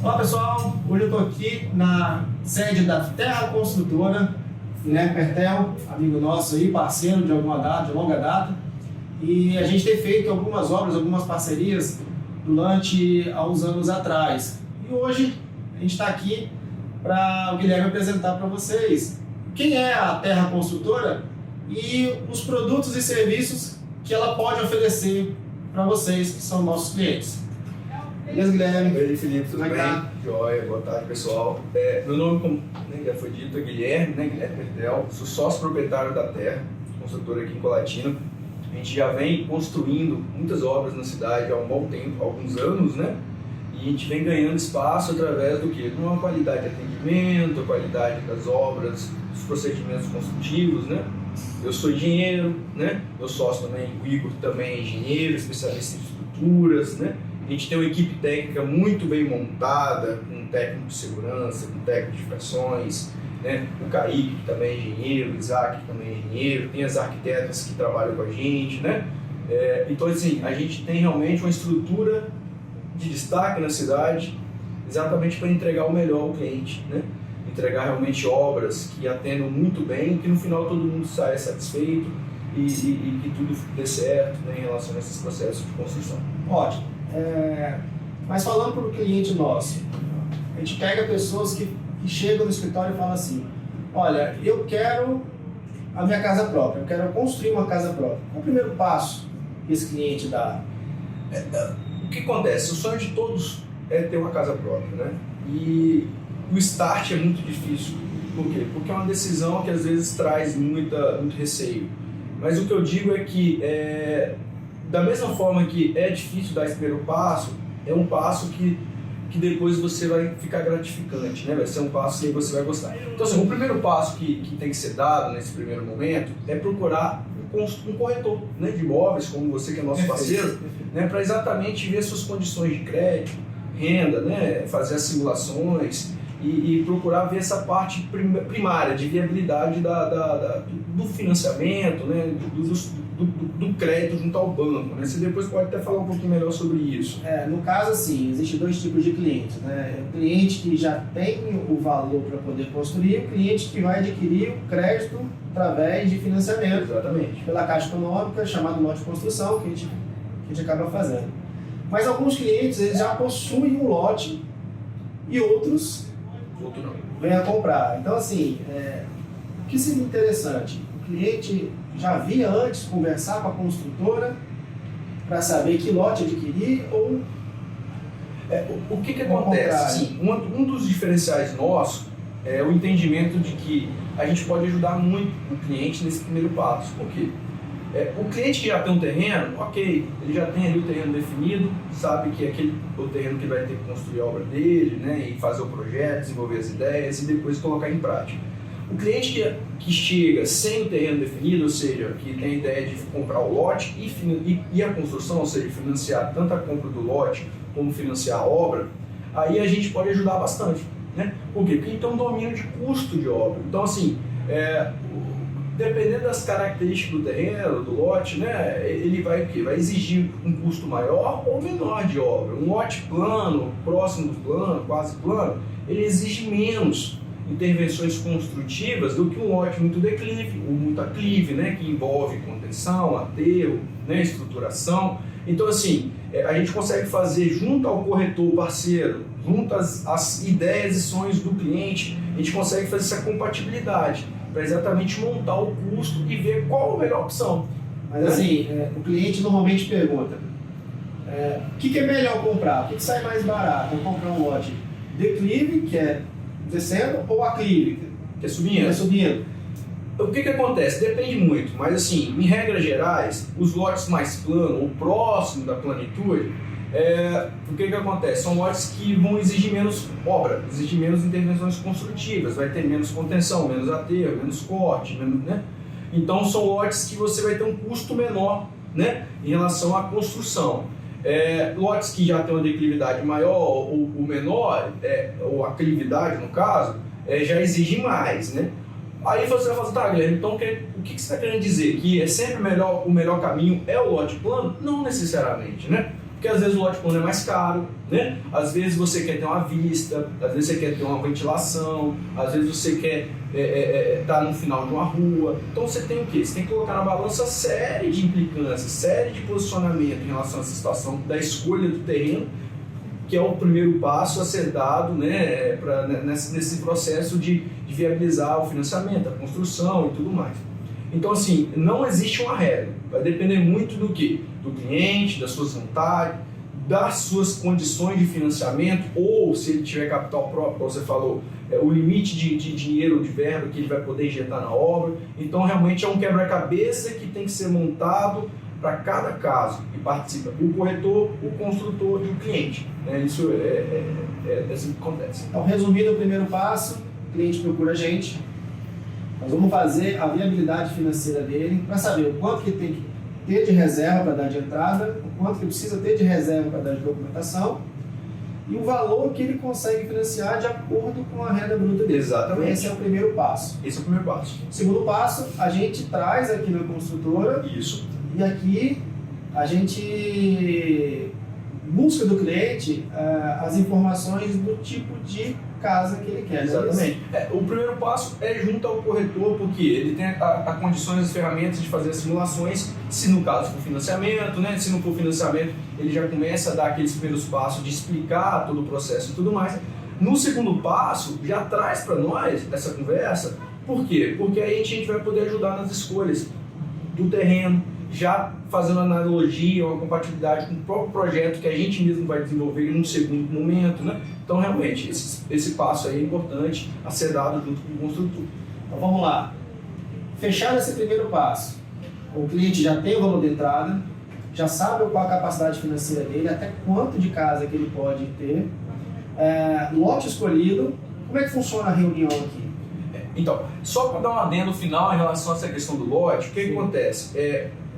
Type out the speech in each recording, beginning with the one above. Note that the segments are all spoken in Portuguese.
Olá pessoal, hoje eu estou aqui na sede da Terra Construtora, Guilherme Pertel, amigo nosso aí, parceiro de longa data, e a gente tem feito algumas obras, algumas parcerias durante há uns anos atrás. E hoje a gente está aqui para o Guilherme apresentar para vocês quem é a Terra Construtora e os produtos e serviços que ela pode oferecer para vocês, que são nossos clientes. Beleza, Guilherme? Oi, Felipe, tudo bem? Tá? Joia, boa tarde, pessoal. Meu nome, como já foi dito, é Guilherme, Guilherme Pertel, sou sócio proprietário da Terra, construtora aqui em Colatina. A gente já vem construindo muitas obras na cidade há um bom tempo, há alguns anos, né? E a gente vem ganhando espaço através do quê? De uma qualidade de atendimento, a qualidade das obras, dos procedimentos construtivos, né? Eu sou engenheiro, né? Meu sócio também, o Igor, também é engenheiro, especialista em estruturas, né? A gente tem uma equipe técnica muito bem montada, com um técnico de segurança, com um técnico de frações, né? O Kaique, que também é engenheiro, o Isaac, que também é engenheiro, tem as arquitetas que trabalham com a gente, né? Então, assim, a gente tem realmente uma estrutura de destaque na cidade, exatamente para entregar o melhor ao cliente, né? Entregar realmente obras que atendam muito bem, que no final todo mundo saia satisfeito e que tudo dê certo, né, em relação a esses processos de construção. Ótimo. Mas falando para o cliente nosso, a gente pega pessoas que chegam no escritório e falam assim: olha, eu quero a minha casa própria, eu quero construir uma casa própria. Qual é o primeiro passo que esse cliente dá? O que acontece? O sonho de todos é ter uma casa própria, né? E o start é muito difícil. Por quê? Porque é uma decisão que às vezes traz muito receio. Mas o que eu digo é que, da mesma forma que é difícil dar esse primeiro passo, é um passo que depois você vai ficar gratificante, né? Vai ser um passo que você vai gostar. Então, assim, o primeiro passo que tem que ser dado nesse primeiro momento é procurar um corretor, né, de imóveis, como você que é nosso parceiro, né, para exatamente ver suas condições de crédito, renda, né, fazer as simulações e procurar ver essa parte primária de viabilidade do financiamento, né, do crédito junto ao banco, né? Você depois pode até falar um pouquinho melhor sobre isso. No caso, assim, existem dois tipos de clientes, né? O cliente que já tem o valor para poder construir, o cliente que vai adquirir o crédito através de financiamento. Exatamente. Pela Caixa Econômica, chamado lote de construção, que a gente acaba fazendo. Mas alguns clientes, eles já possuem um lote e outros não. Vêm a comprar. Então, assim, o que seria interessante? O cliente já via antes conversar com a construtora para saber que lote adquirir ou... O que acontece? Sim, um dos diferenciais nossos é o entendimento de que a gente pode ajudar muito o cliente nesse primeiro passo. Por quê? O cliente que já tem um terreno, ok, ele já tem ali o terreno definido, sabe que é o terreno que vai ter que construir a obra dele, né, e fazer o projeto, desenvolver as ideias e depois colocar em prática. O cliente que chega sem o terreno definido, ou seja, que tem a ideia de comprar o lote e a construção, ou seja, financiar tanto a compra do lote como financiar a obra, aí a gente pode ajudar bastante, né? Por quê? Porque ele tem um domínio de custo de obra. Então, assim, dependendo das características do terreno, do lote, né, ele vai exigir um custo maior ou menor de obra. Um lote plano, próximo do plano, quase plano, ele exige menos intervenções construtivas do que um lote muito declive, ou muito aclive, né, que envolve contenção, aterro, né, estruturação. Então, assim, a gente consegue fazer junto ao corretor parceiro, junto às ideias e sonhos do cliente, a gente consegue fazer essa compatibilidade para exatamente montar o custo e ver qual a melhor opção. Mas assim, o cliente normalmente pergunta, o que é melhor comprar? O que sai mais barato? Eu comprar um lote declive, que é descendo, ou aclive, que é subindo? O que acontece? Depende muito, mas assim, em regras gerais, os lotes mais planos ou próximos da planitude, o que acontece? São lotes que vão exigir menos obra, exigir menos intervenções construtivas, vai ter menos contenção, menos aterro, menos corte, né? Então são lotes que você vai ter um custo menor, né, em relação à construção. Lotes que já têm uma declividade maior ou menor, ou aclividade no caso, já exigem mais, né? Aí você vai falar, tá, Guilherme, então o que você está querendo dizer? Que é sempre o melhor caminho é o lote plano? Não necessariamente, né? Porque às vezes o lote plano é mais caro, né? Às vezes você quer ter uma vista, às vezes você quer ter uma ventilação, às vezes você quer estar no final de uma rua. Então você tem o quê? Você tem que colocar na balança série de implicâncias, série de posicionamento em relação a essa situação da escolha do terreno, que é o primeiro passo a ser dado, né, nesse processo de viabilizar o financiamento, a construção e tudo mais. Então, assim, não existe uma regra. Vai depender muito do quê? Do cliente, das suas vontades, das suas condições de financiamento, ou se ele tiver capital próprio, como você falou, o limite de dinheiro, de verba que ele vai poder injetar na obra. Então, realmente é um quebra-cabeça que tem que ser montado para cada caso, e participa o corretor, o construtor e o cliente. Né? Isso é assim que acontece. Então, resumindo o primeiro passo, o cliente procura a gente, nós vamos fazer a viabilidade financeira dele para saber o quanto que tem que ter de reserva para dar de entrada, o quanto que precisa ter de reserva para dar de documentação e o valor que ele consegue financiar de acordo com a renda bruta dele. Exatamente. Esse é o primeiro passo. Esse é o primeiro passo. O segundo passo, a gente traz aqui na construtora. Isso. E aqui a gente busca do cliente as informações do tipo de casa que ele quer. Exatamente. O primeiro passo é junto ao corretor, porque ele tem a condições, as ferramentas de fazer as simulações, se no caso for financiamento, né? Se não for financiamento, ele já começa a dar aqueles primeiros passos de explicar todo o processo e tudo mais. No segundo passo, já traz para nós essa conversa. Por quê? Porque aí a gente vai poder ajudar nas escolhas do terreno, já fazendo analogia, uma compatibilidade com o próprio projeto que a gente mesmo vai desenvolver em um segundo momento, né? Então, realmente, esse passo aí é importante a ser dado junto com o construtor. Então, vamos lá. Fechado esse primeiro passo, o cliente já tem o valor de entrada, já sabe qual a capacidade financeira dele, até quanto de casa que ele pode ter, lote escolhido. Como é que funciona a reunião aqui? Então, só para dar um adendo final em relação a essa questão do lote, o que acontece?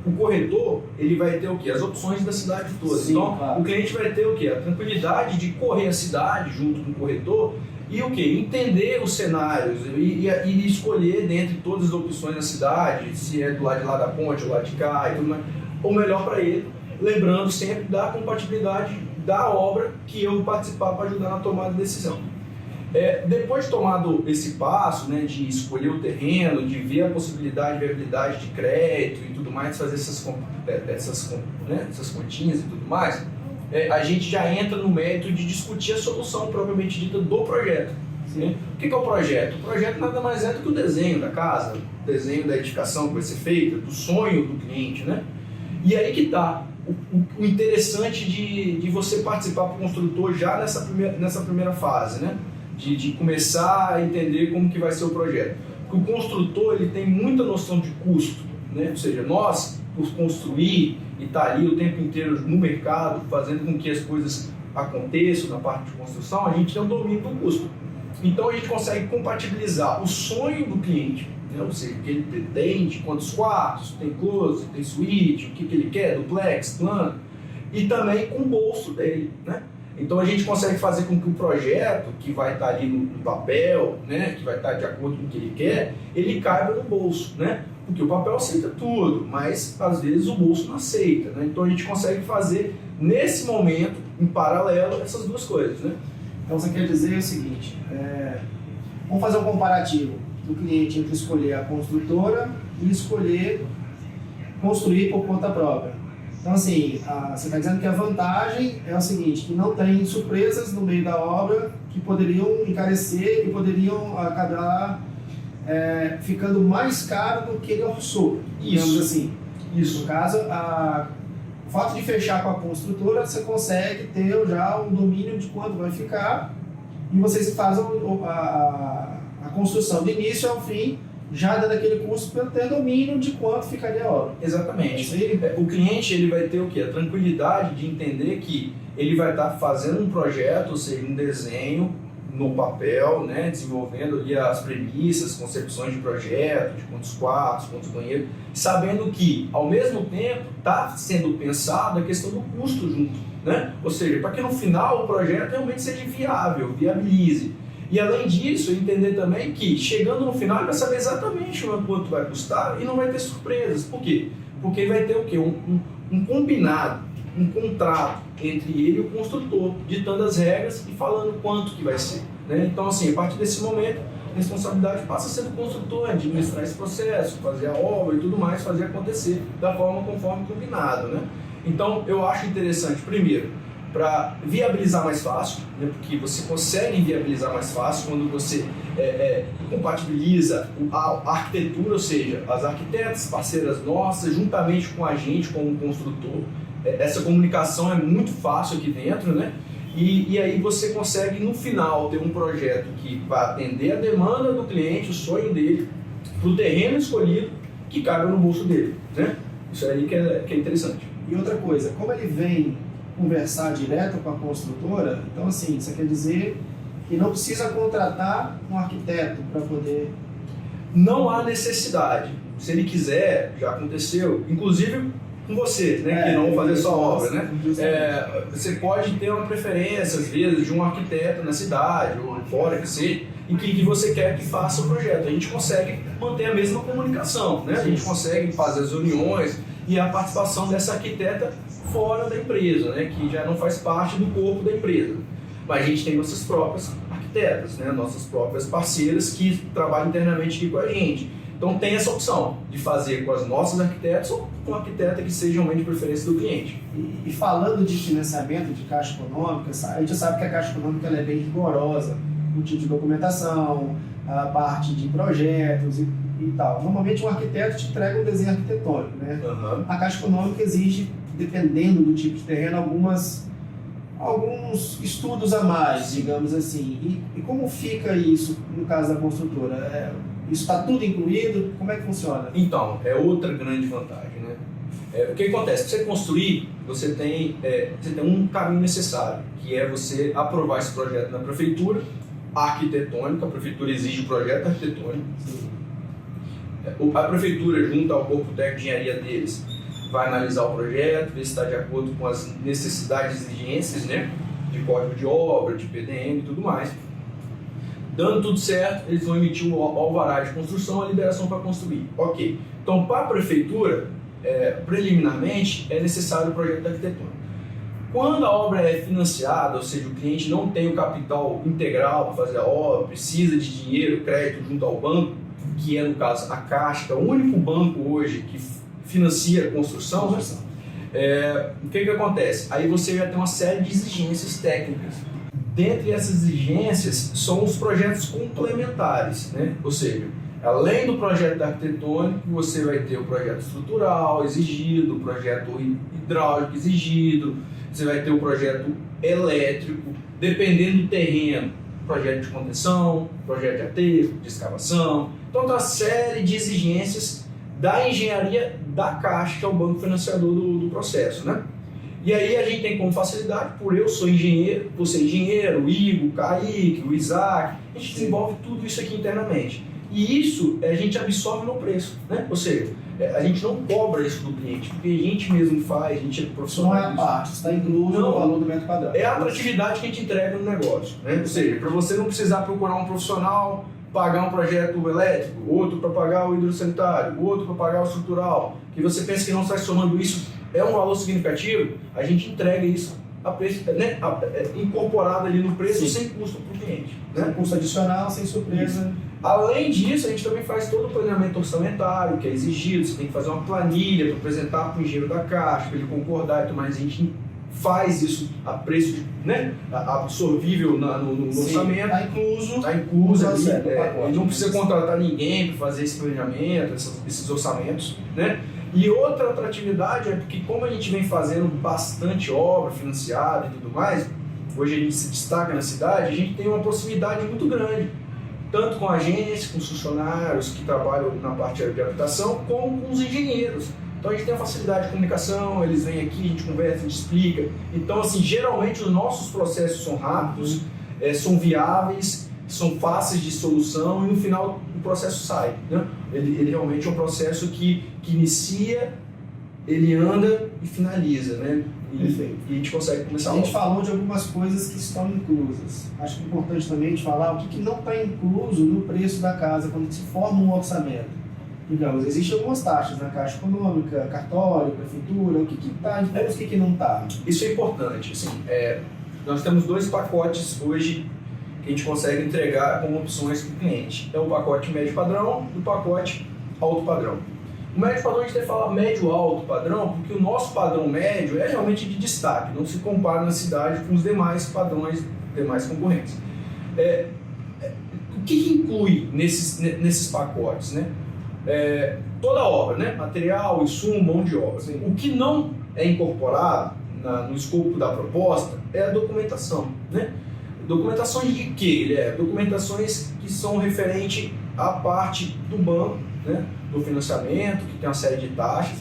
O corretor, ele vai ter o quê? As opções da cidade toda. Sim, então, claro. O cliente vai ter o quê? A tranquilidade de correr a cidade junto com o corretor e o quê? Entender os cenários e escolher dentre todas as opções da cidade, se é do lado de lá da ponte, ou do lado de cá e tudo mais, o melhor para ele, lembrando sempre da compatibilidade da obra que eu vou participar para ajudar na tomada de decisão. Depois de tomado esse passo, né, de escolher o terreno, de ver a possibilidade, viabilidade de crédito e tudo mais, fazer essas continhas e tudo mais, a gente já entra no mérito de discutir a solução propriamente dita do projeto. Né? O que é o projeto? O projeto nada mais é do que o desenho da casa, o desenho da edificação que vai ser feita, do sonho do cliente. Né? E aí que está o interessante de você participar para o construtor já nessa primeira fase, né? De começar a entender como que vai ser o projeto. Porque o construtor ele tem muita noção de custo, né? Ou seja, nós, por construir e estar ali o tempo inteiro no mercado, fazendo com que as coisas aconteçam na parte de construção, a gente tem um domínio do custo. Então a gente consegue compatibilizar o sonho do cliente, né? Ou seja, o que ele pretende, quantos quartos, tem closet, tem suíte, o que ele quer, duplex, plano, e também com o bolso dele, né? Então a gente consegue fazer com que o projeto, que vai estar ali no papel, né, que vai estar de acordo com o que ele quer, ele caiba no bolso, né? Porque o papel aceita tudo, mas às vezes o bolso não aceita, né? Então a gente consegue fazer nesse momento, em paralelo, essas duas coisas, né? Então você quer dizer o seguinte, vamos fazer um comparativo do cliente entre escolher a construtora e escolher construir por conta própria. Então, assim, você está dizendo que a vantagem é o seguinte, que não tem surpresas no meio da obra que poderiam encarecer e poderiam acabar ficando mais caro do que ele orçou, digamos assim. Isso. No caso, o fato de fechar com a construtora, você consegue ter já um domínio de quanto vai ficar e vocês fazem a construção do início ao fim, já dando aquele custo para ter domínio de quanto ficaria a obra. Exatamente. O cliente ele vai ter o quê? A tranquilidade de entender que ele vai estar fazendo um projeto, ou seja, um desenho no papel, né, desenvolvendo ali as premissas, concepções de projeto, de quantos quartos, quantos banheiros, sabendo que, ao mesmo tempo, está sendo pensado a questão do custo junto, né? Ou seja, para que no final o projeto realmente seja viável, viabilize. E além disso, entender também que chegando no final ele vai saber exatamente quanto vai custar e não vai ter surpresas. Por quê? Porque ele vai ter o quê? Um combinado um contrato entre ele e o construtor, ditando as regras e falando quanto que vai ser, né? Então, assim, a partir desse momento, a responsabilidade passa a ser do construtor, administrar esse processo, fazer a obra e tudo mais, fazer acontecer da forma conforme combinado, né? Então, eu acho interessante, primeiro, para viabilizar mais fácil, né? Porque você consegue viabilizar mais fácil quando você compatibiliza a arquitetura, ou seja, as arquitetas parceiras nossas, juntamente com a gente, como construtor. Essa comunicação é muito fácil aqui dentro, né? E aí você consegue, no final, ter um projeto que vai atender a demanda do cliente, o sonho dele, para o terreno escolhido, que cabe no bolso dele, né? Isso aí que é interessante. E outra coisa, como ele vem conversar direto com a construtora, então assim, isso quer dizer que não precisa contratar um arquiteto para poder... Não há necessidade. Se ele quiser, já aconteceu, inclusive com você, né, que não fazer sua obra, né? Você pode ter uma preferência, às vezes, de um arquiteto na cidade ou fora que seja, e que você quer que faça o projeto. A gente consegue manter a mesma comunicação, né? A gente consegue fazer as reuniões e a participação dessa arquiteta fora da empresa, né, que já não faz parte do corpo da empresa. Mas a gente tem nossas próprias arquitetas, né, nossas próprias parceiras que trabalham internamente aqui com a gente. Então tem essa opção de fazer com as nossas arquitetas ou com uma arquiteta que seja realmente de preferência do cliente. E falando de financiamento, de Caixa Econômica, a gente sabe que a Caixa Econômica ela é bem rigorosa no tipo de documentação, a parte de projetos e tal. Normalmente um arquiteto te entrega um desenho arquitetônico, né? Uhum. A Caixa Econômica exige, dependendo do tipo de terreno, alguns estudos a mais, digamos assim. E como fica isso no caso da construtora? Isso está tudo incluído? Como é que funciona? Então, é outra grande vantagem, né? O que acontece? Para você construir, você tem um caminho necessário, que é você aprovar esse projeto na prefeitura arquitetônica. A prefeitura exige o projeto arquitetônico. Sim. A prefeitura, junto ao corpo técnico de engenharia deles, vai analisar o projeto, ver se está de acordo com as necessidades e exigências, né, de código de obra, de PDM e tudo mais. Dando tudo certo, eles vão emitir o alvará de construção, a liberação para construir. Ok. Então, para a prefeitura, preliminarmente, é necessário o projeto arquitetônico. Quando a obra é financiada, ou seja, o cliente não tem o capital integral para fazer a obra, precisa de dinheiro, crédito junto ao banco, que é, no caso, a Caixa, que é o único banco hoje que financia a construção, né? O que acontece? Aí você já tem uma série de exigências técnicas. Dentre essas exigências são os projetos complementares, né? Ou seja, além do projeto arquitetônico, você vai ter o projeto estrutural exigido, o projeto hidráulico exigido, você vai ter o projeto elétrico, dependendo do terreno, projeto de contenção, projeto de aterro, de escavação. Então tem uma série de exigências da engenharia da Caixa, que é o banco financiador do processo, né? E aí a gente tem como facilidade, por eu sou engenheiro, você é engenheiro, o Igor, o Kaique, o Isaac, a gente desenvolve tudo isso aqui internamente. E isso a gente absorve no preço, né? Ou seja, a gente não cobra isso do cliente, porque a gente mesmo faz, a gente é profissional. Não é a parte, está incluso no valor do metro quadrado. É a atratividade que a gente entrega no negócio, né? Ou seja, para você não precisar procurar um profissional, pagar um projeto elétrico, outro para pagar o hidrossanitário, outro para pagar o estrutural, que você pensa que não está somando isso, é um valor significativo, a gente entrega isso a preço, né? Incorporado ali no preço. Sim. Sem custo para o cliente. Né? Sem custo adicional, sem surpresa. Isso. Além disso, a gente também faz todo o planejamento orçamentário, que é exigido, você tem que fazer uma planilha para apresentar para o engenheiro da Caixa, para ele concordar e tudo mais. A gente faz isso a preço, né, absorvível no orçamento. Está incluso. Está incluso ali. Ele não precisa contratar ninguém para fazer esse planejamento, esses orçamentos, né? E outra atratividade é porque, como a gente vem fazendo bastante obra financiada e tudo mais, hoje a gente se destaca na cidade, a gente tem uma proximidade muito grande, tanto com a agência, com os funcionários que trabalham na parte de habitação, como com os engenheiros. Então a gente tem a facilidade de comunicação, eles vêm aqui, a gente conversa, a gente explica. Então, assim, geralmente os nossos processos são rápidos, são viáveis, são fáceis de solução e no final o processo sai, né? Ele realmente é um processo que inicia, ele anda e finaliza, né? E a gente consegue começar. A gente falou de algumas coisas que estão inclusas. Acho que é importante também a gente falar o que não está incluso no preço da casa quando se forma um orçamento. digamos, existem algumas taxas na Caixa Econômica, cartório, prefeitura, o que está de bônus, o que não está. Isso é importante. Assim, nós temos 2 pacotes hoje que a gente consegue entregar como opções para o cliente. É o pacote médio padrão e o pacote alto padrão. O médio padrão, a gente deve falar médio alto padrão, porque o nosso padrão médio é realmente de destaque, não se compara na cidade com os demais padrões, demais concorrentes. O que inclui nesses pacotes, né? Toda a obra, né? Material, insumo, mão de obra. Sim. O que não é incorporado no escopo da proposta é a documentação, né? Documentações de quê? Documentações que são referentes à parte do banco, né? Do financiamento, que tem uma série de taxas,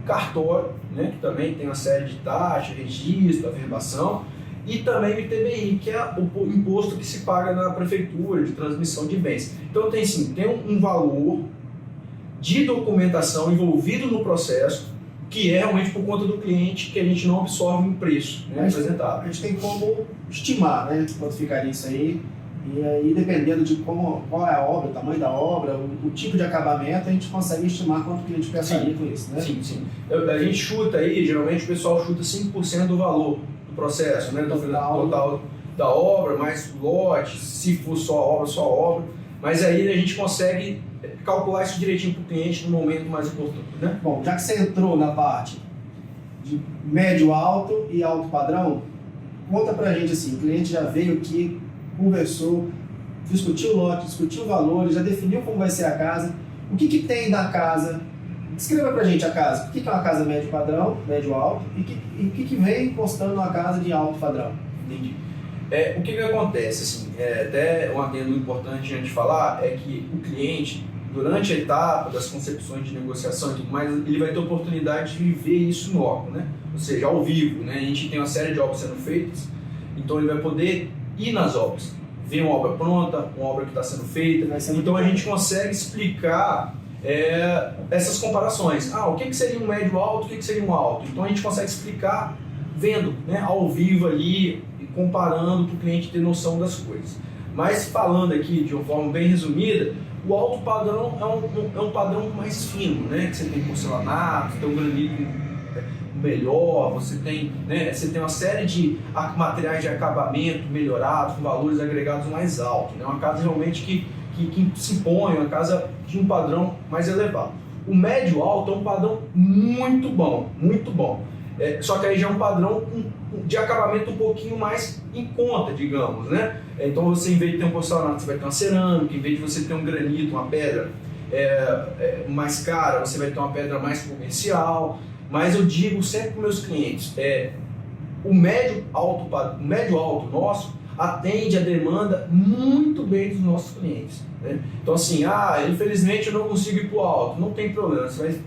cartório, né? Que também tem uma série de taxas, registro, averbação, e também o ITBI, que é o imposto que se paga na prefeitura de transmissão de bens. Então tem um valor de documentação envolvido no processo, que é realmente por conta do cliente, que a gente não absorve um preço, né, apresentado. A gente tem como estimar, né, quanto ficaria isso aí, e aí dependendo de qual é a obra, o tamanho da obra, o tipo de acabamento, a gente consegue estimar quanto o cliente pensaria com isso, né? Sim. A gente chuta aí, geralmente o pessoal chuta 5% do valor do processo, né, do total da obra, mais lote, se for só obra, mas aí a gente consegue calcular isso direitinho para o cliente no momento mais oportuno, né? Bom, já que você entrou na parte de médio alto e alto padrão, conta pra gente assim, o cliente já veio aqui, conversou, discutiu o lote, discutiu o valor, já definiu como vai ser a casa, o que tem da casa, descreva pra gente a casa, o que é uma casa médio padrão, médio alto, e o que vem constando uma casa de alto padrão. Entendi. O que acontece, assim, até um adendo importante a gente falar, é que o cliente, durante a etapa das concepções de negociação e tudo mais, ele vai ter oportunidade de viver isso no órgão, né? Ou seja, ao vivo, né? A gente tem uma série de obras sendo feitas, então ele vai poder ir nas obras, ver uma obra pronta, uma obra que está sendo feita, então a gente consegue explicar essas comparações. O que seria um médio alto, o que seria um alto? Então a gente consegue explicar vendo, né, ao vivo ali, e comparando para o cliente ter noção das coisas. Mas falando aqui de uma forma bem resumida, o alto padrão é um padrão mais fino, né? Que você tem porcelanato, tem um granito melhor, você tem uma série de materiais de acabamento melhorados, com valores agregados mais altos, né? Uma casa realmente que se impõe, uma casa de um padrão mais elevado. O médio alto é um padrão muito bom, muito bom. Só que aí já é um padrão de acabamento um pouquinho mais em conta, digamos, né? Então você, em vez de ter um porcelanato, você vai ter uma cerâmica, em vez de você ter um granito, uma pedra mais cara, você vai ter uma pedra mais comercial. Mas eu digo sempre para os meus clientes, o médio alto nosso atende a demanda muito bem dos nossos clientes, né? Então assim, infelizmente eu não consigo ir para o alto, não tem problema, você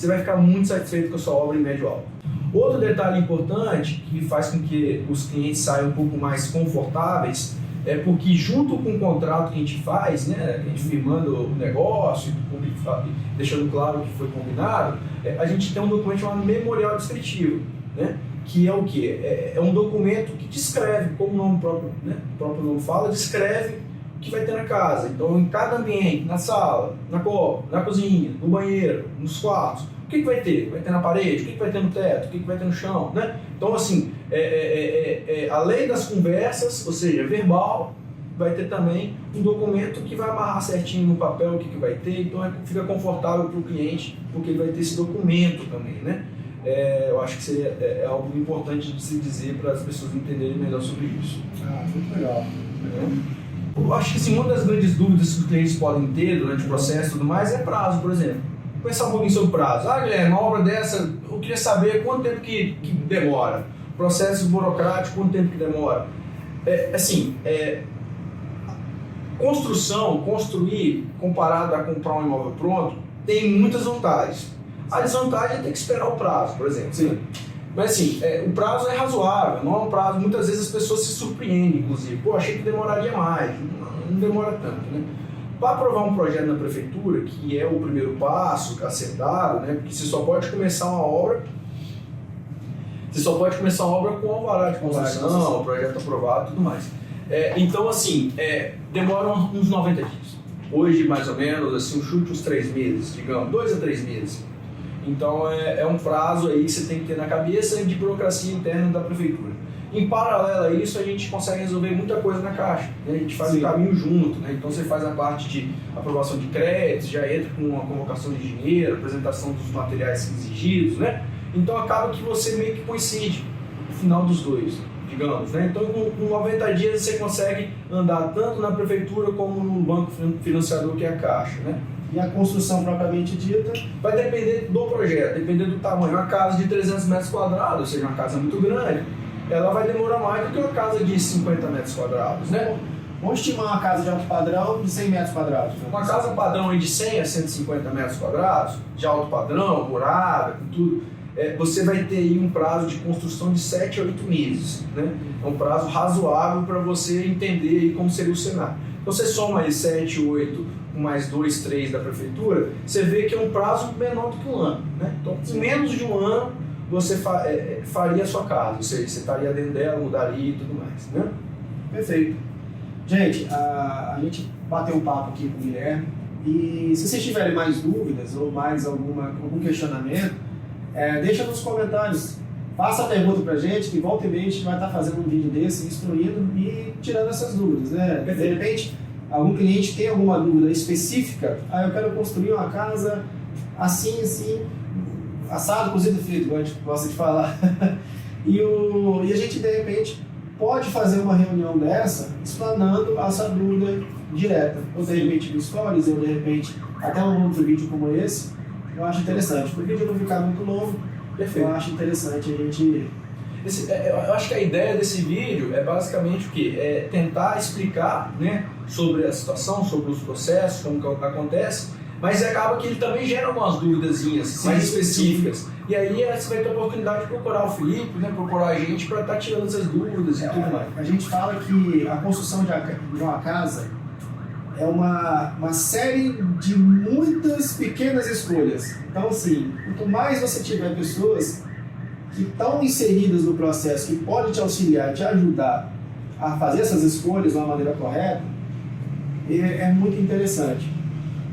vai ficar muito satisfeito com a sua obra em médio alto. Outro detalhe importante que faz com que os clientes saiam um pouco mais confortáveis é porque junto com o contrato que a gente faz, né, a gente firmando o negócio, deixando claro o que foi combinado, a gente tem um documento chamado memorial descritivo, né, que é o quê? É um documento que descreve, como o nome próprio, né, o próprio nome fala, descreve o que vai ter na casa. Então, em cada ambiente, na sala, na copa, na cozinha, no banheiro, nos quartos, o que vai ter? Vai ter na parede? O que vai ter no teto? O que vai ter no chão? Né? Então, assim, além das conversas, ou seja, verbal, vai ter também um documento que vai amarrar certinho no papel o que vai ter, então fica confortável para o cliente, porque ele vai ter esse documento também, né? Eu acho que seria algo importante de se dizer para as pessoas entenderem melhor sobre isso. Muito legal. Eu acho que assim, uma das grandes dúvidas que os clientes podem ter durante o processo e tudo mais é prazo, por exemplo. Pensar um pouquinho sobre o prazo. Guilherme, uma obra dessa, eu queria saber quanto tempo que demora. Processo burocrático, quanto tempo que demora. Construir, comparado a comprar um imóvel pronto, tem muitas vantagens. A desvantagem é ter que esperar o prazo, por exemplo. Sim. Mas assim, o prazo é razoável, não é um prazo, muitas vezes as pessoas se surpreendem, inclusive. Achei que demoraria mais, não demora tanto, né? Para aprovar um projeto na prefeitura, que é o primeiro passo a ser dado, né? Porque você só pode começar uma obra com alvará de construção, o projeto aprovado e tudo mais. Então, assim, demora uns 90 dias. hoje mais ou menos, assim, um chute uns 3 meses, digamos, 2 a 3 meses. Então é um prazo aí que você tem que ter na cabeça de burocracia interna da prefeitura. Em paralelo a isso, a gente consegue resolver muita coisa na Caixa, né? A gente faz o caminho junto, né? Então você faz a parte de aprovação de créditos, já entra com uma convocação de dinheiro, apresentação dos materiais exigidos, né? Então acaba que você meio que coincide no final dos dois, digamos, né? Então com 90 dias você consegue andar tanto na prefeitura como no banco financiador que é a Caixa, né? E a construção propriamente dita? Vai depender do projeto, depender do tamanho. Uma casa de 300 metros quadrados, ou seja, uma casa muito grande, ela vai demorar mais do que uma casa de 50 metros quadrados, né? Vamos estimar uma casa de alto padrão de 100 metros quadrados. Né? Uma casa padrão aí de 100 a 150 metros quadrados, de alto padrão, morada, com tudo, você vai ter aí um prazo de construção de 7 a 8 meses, né? É um prazo razoável para você entender aí como seria o cenário. Então você soma aí 7, 8, com mais 2, 3 da prefeitura, você vê que é um prazo menor do que um ano, né? Então, em menos de um ano, você faria a sua casa, ou seja, você estaria dentro dela, mudaria e tudo mais, né? Perfeito. Gente, a gente bateu um papo aqui com o Guilherme e se vocês tiverem mais dúvidas ou mais algum questionamento, deixa nos comentários, faça a pergunta pra gente, que volta e meia a gente vai estar fazendo um vídeo desse, instruindo e tirando essas dúvidas, né? De repente, algum cliente tem alguma dúvida específica, eu quero construir uma casa assim, assado, cozido, frito, como a gente gosta de falar. E a gente, de repente, pode fazer uma reunião dessa, explanando essa dúvida direta. Ou, de repente, no Stories, ou, de repente, até um outro vídeo como esse. Eu acho interessante. Para o vídeo não ficar muito longo, eu acho interessante a gente... eu acho que a ideia desse vídeo é basicamente o quê? É tentar explicar, né, sobre a situação, sobre os processos, como que acontece, mas acaba que ele também gera algumas dúvidazinhas mais específicas. E aí você vai ter a oportunidade de procurar o Felipe, né, procurar a gente para estar tirando essas dúvidas e tudo mais. A gente fala que a construção de uma casa é uma série de muitas pequenas escolhas. Então, assim, quanto mais você tiver pessoas que estão inseridas no processo, que podem te auxiliar, te ajudar a fazer essas escolhas de uma maneira correta, é muito interessante.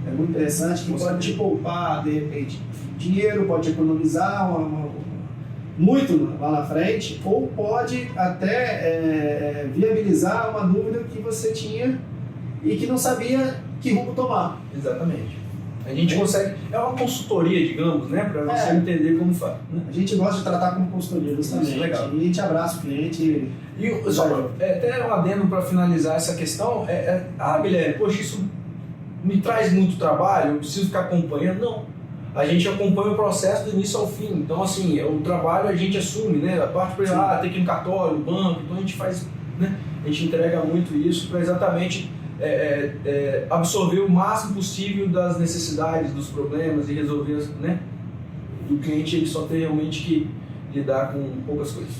É muito interessante, que pode te poupar, de repente, dinheiro, pode te economizar muito lá na frente, ou pode até viabilizar uma dúvida que você tinha e que não sabia que rumo tomar. Exatamente. A gente consegue, é uma consultoria, digamos, né, para você entender como faz. Né? A gente gosta de tratar como consultoria, justamente. Isso, legal. E a gente abraça o cliente. E só, até um adendo para finalizar essa questão, Guilherme, poxa, isso me traz muito trabalho, eu preciso ficar acompanhando. Não. A gente acompanha o processo do início ao fim. Então, assim, o trabalho a gente assume, né? A parte para tem que ir no cartório, no banco, então a gente faz, né? A gente entrega muito isso para exatamente absorver o máximo possível das necessidades, dos problemas e resolver, né? O cliente ele só tem realmente que lidar com poucas coisas.